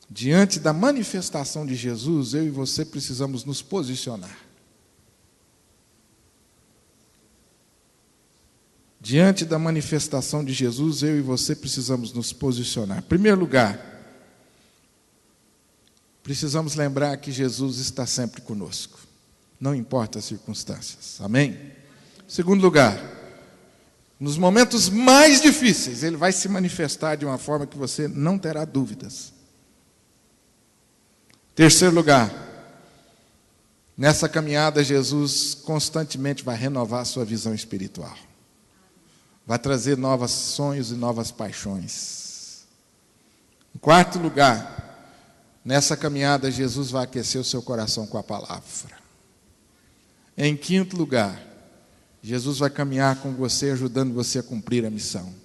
diante da manifestação de Jesus, eu e você precisamos nos posicionar. Diante da manifestação de Jesus, eu e você precisamos nos posicionar. Em primeiro lugar, precisamos lembrar que Jesus está sempre conosco, não importa as circunstâncias. Amém? Em segundo lugar, nos momentos mais difíceis, Ele vai se manifestar de uma forma que você não terá dúvidas. Terceiro lugar, nessa caminhada, Jesus constantemente vai renovar a sua visão espiritual. Vai trazer novos sonhos e novas paixões. Em quarto lugar, nessa caminhada, Jesus vai aquecer o seu coração com a palavra. Em quinto lugar, Jesus vai caminhar com você, ajudando você a cumprir a missão.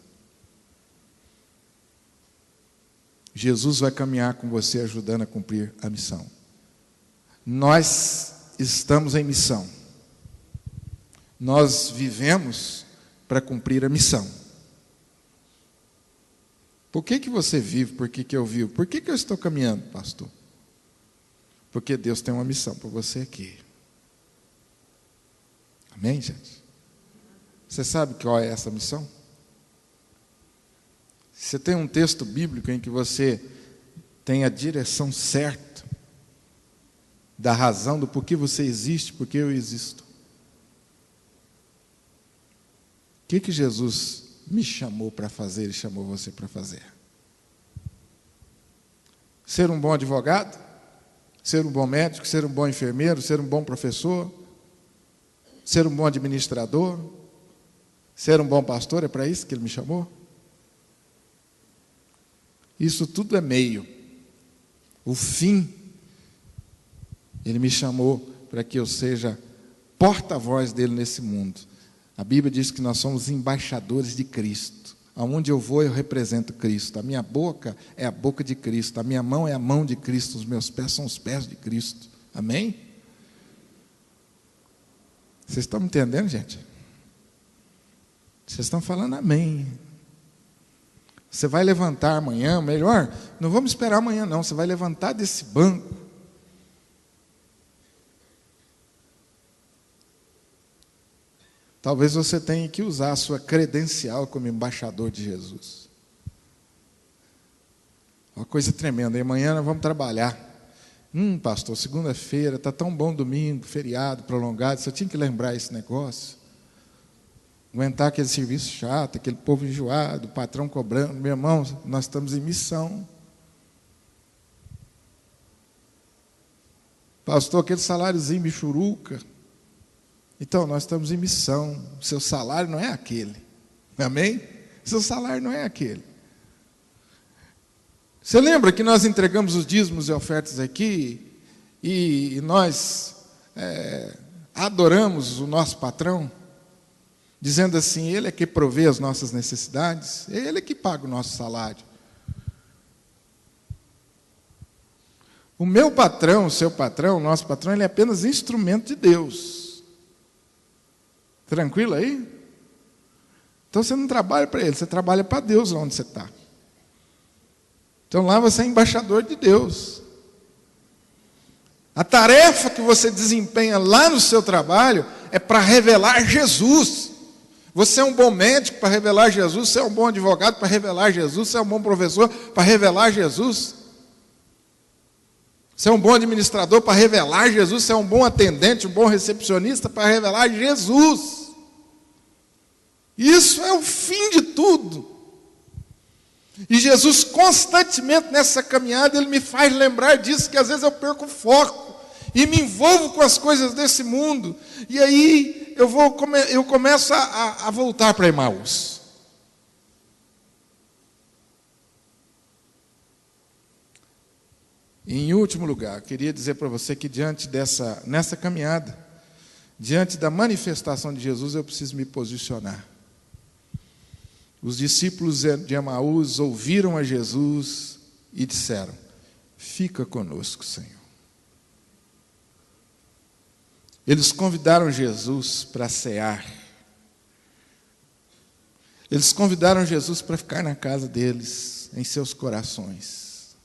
Jesus vai caminhar com você, ajudando a cumprir a missão. Nós estamos em missão. Nós vivemos para cumprir a missão. Por que você vive? Por que eu vivo? Por que eu estou caminhando, pastor? Porque Deus tem uma missão para você aqui. Amém, gente? Você sabe qual é essa missão? Você tem um texto bíblico em que você tem a direção certa da razão do porquê você existe, porque eu existo. O que Jesus me chamou para fazer e chamou você para fazer? Ser um bom advogado? Ser um bom médico? Ser um bom enfermeiro? Ser um bom professor? Ser um bom administrador? Ser um bom pastor? É para isso que Ele me chamou? Isso tudo é meio. O fim, Ele me chamou para que eu seja porta-voz dEle nesse mundo. A Bíblia diz que nós somos embaixadores de Cristo. Aonde eu vou, eu represento Cristo. A minha boca é a boca de Cristo. A minha mão é a mão de Cristo. Os meus pés são os pés de Cristo. Amém? Vocês estão me entendendo, gente? Vocês estão falando amém. Você vai levantar amanhã, melhor, não vamos esperar amanhã não. Você vai levantar desse banco. Talvez você tenha que usar a sua credencial como embaixador de Jesus. Uma coisa tremenda. E amanhã nós vamos trabalhar. Pastor, segunda-feira, está tão bom domingo, feriado, prolongado. Você tinha que lembrar esse negócio. Aguentar aquele serviço chato, aquele povo enjoado, o patrão cobrando. Meu irmão, nós estamos em missão. Pastor, aquele saláriozinho michuruca. Então, nós estamos em missão. O seu salário não é aquele. Amém? O seu salário não é aquele. Você lembra que nós entregamos os dízimos e ofertas aqui e nós adoramos o nosso patrão, dizendo assim, Ele é que provê as nossas necessidades, Ele é que paga o nosso salário. O meu patrão, o seu patrão, o nosso patrão, ele é apenas instrumento de Deus. Tranquilo aí? Então você não trabalha para ele, você trabalha para Deus onde você está. Então lá você é embaixador de Deus. A tarefa que você desempenha lá no seu trabalho é para revelar Jesus. Você é um bom médico para revelar Jesus, você é um bom advogado para revelar Jesus, você é um bom professor para revelar Jesus. Você é um bom administrador para revelar Jesus, você é um bom atendente, um bom recepcionista para revelar Jesus. Isso é o fim de tudo. E Jesus constantemente nessa caminhada, Ele me faz lembrar disso, que às vezes eu perco o foco e me envolvo com as coisas desse mundo. E aí eu começo a voltar para Emaús. E, em último lugar, queria dizer para você que nessa caminhada, diante da manifestação de Jesus, eu preciso me posicionar. Os discípulos de Emaús ouviram a Jesus e disseram: fica conosco, Senhor. Eles convidaram Jesus para cear. Eles convidaram Jesus para ficar na casa deles, em seus corações.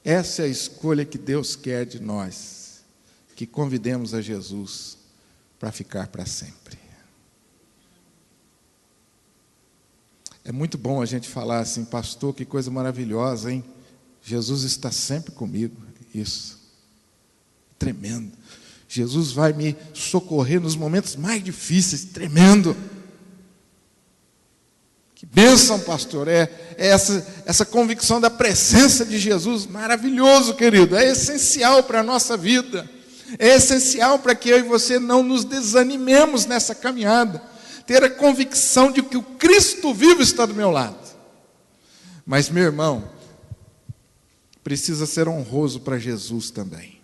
Essa é a escolha que Deus quer de nós, que convidemos a Jesus para ficar para sempre. É muito bom a gente falar assim: pastor, que coisa maravilhosa, hein? Jesus está sempre comigo. Isso. Tremendo. Jesus vai me socorrer nos momentos mais difíceis. Tremendo. Que bênção, pastor. É essa convicção da presença de Jesus. Maravilhoso, querido. É essencial para a nossa vida. É essencial para que eu e você não nos desanimemos nessa caminhada. Ter a convicção de que o Cristo vivo está do meu lado. Mas, meu irmão, precisa ser honroso para Jesus também.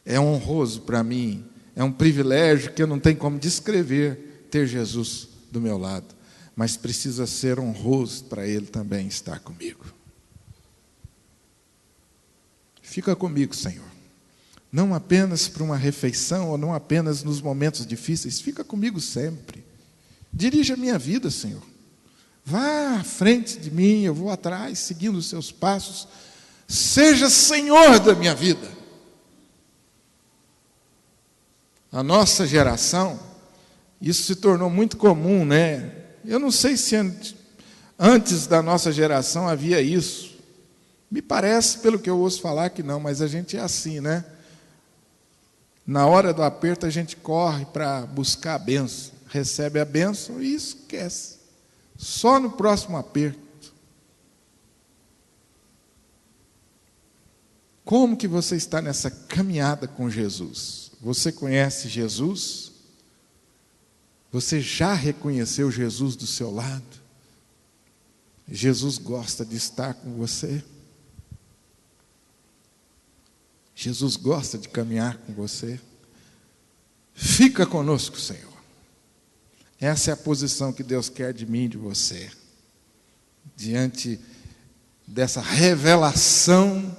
É honroso para mim, é um privilégio que eu não tenho como descrever ter Jesus do meu lado. Mas precisa ser honroso para Ele também estar comigo. Fica comigo, Senhor. Não apenas para uma refeição, ou não apenas nos momentos difíceis. Fica comigo sempre. Dirija a minha vida, Senhor. Vá à frente de mim, eu vou atrás, seguindo os seus passos. Seja Senhor da minha vida. A nossa geração, isso se tornou muito comum, né? Eu não sei se antes da nossa geração havia isso. Me parece, pelo que eu ouço falar, que não, mas a gente é assim, né? Na hora do aperto, a gente corre para buscar a bênção. Recebe a bênção e esquece. Só no próximo aperto. Como que você está nessa caminhada com Jesus? Você conhece Jesus? Você já reconheceu Jesus do seu lado? Jesus gosta de estar com você? Jesus gosta de caminhar com você? Fica conosco, Senhor. Essa é a posição que Deus quer de mim e de você. Diante dessa revelação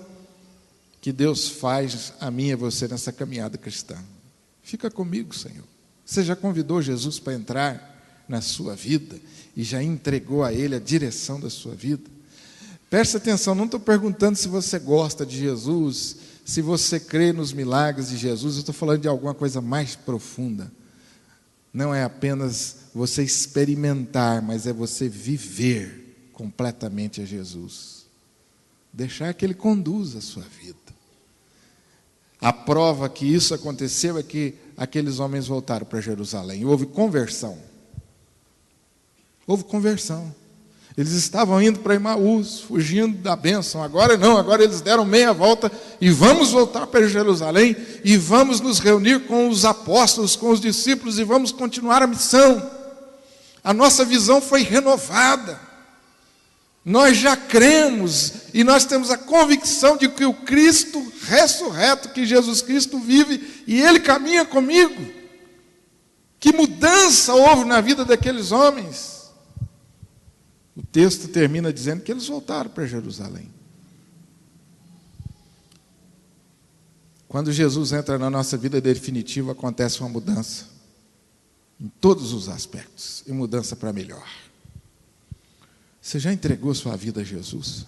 que Deus faz a mim e a você nessa caminhada cristã. Fica comigo, Senhor. Você já convidou Jesus para entrar na sua vida e já entregou a Ele a direção da sua vida? Preste atenção, não estou perguntando se você gosta de Jesus, se você crê nos milagres de Jesus. Eu estou falando de alguma coisa mais profunda. Não é apenas você experimentar, mas é você viver completamente a Jesus. Deixar que Ele conduza a sua vida. A prova que isso aconteceu é que aqueles homens voltaram para Jerusalém. Houve conversão. Houve conversão. Eles estavam indo para Emaús, fugindo da bênção. Agora não, agora eles deram meia volta e vamos voltar para Jerusalém e vamos nos reunir com os apóstolos, com os discípulos e vamos continuar a missão. A nossa visão foi renovada. Nós já cremos e nós temos a convicção de que o Cristo ressurreto, que Jesus Cristo vive e Ele caminha comigo. Que mudança houve na vida daqueles homens. O texto termina dizendo que eles voltaram para Jerusalém. Quando Jesus entra na nossa vida definitiva, acontece uma mudança. Em todos os aspectos. E mudança para melhor. Você já entregou sua vida a Jesus?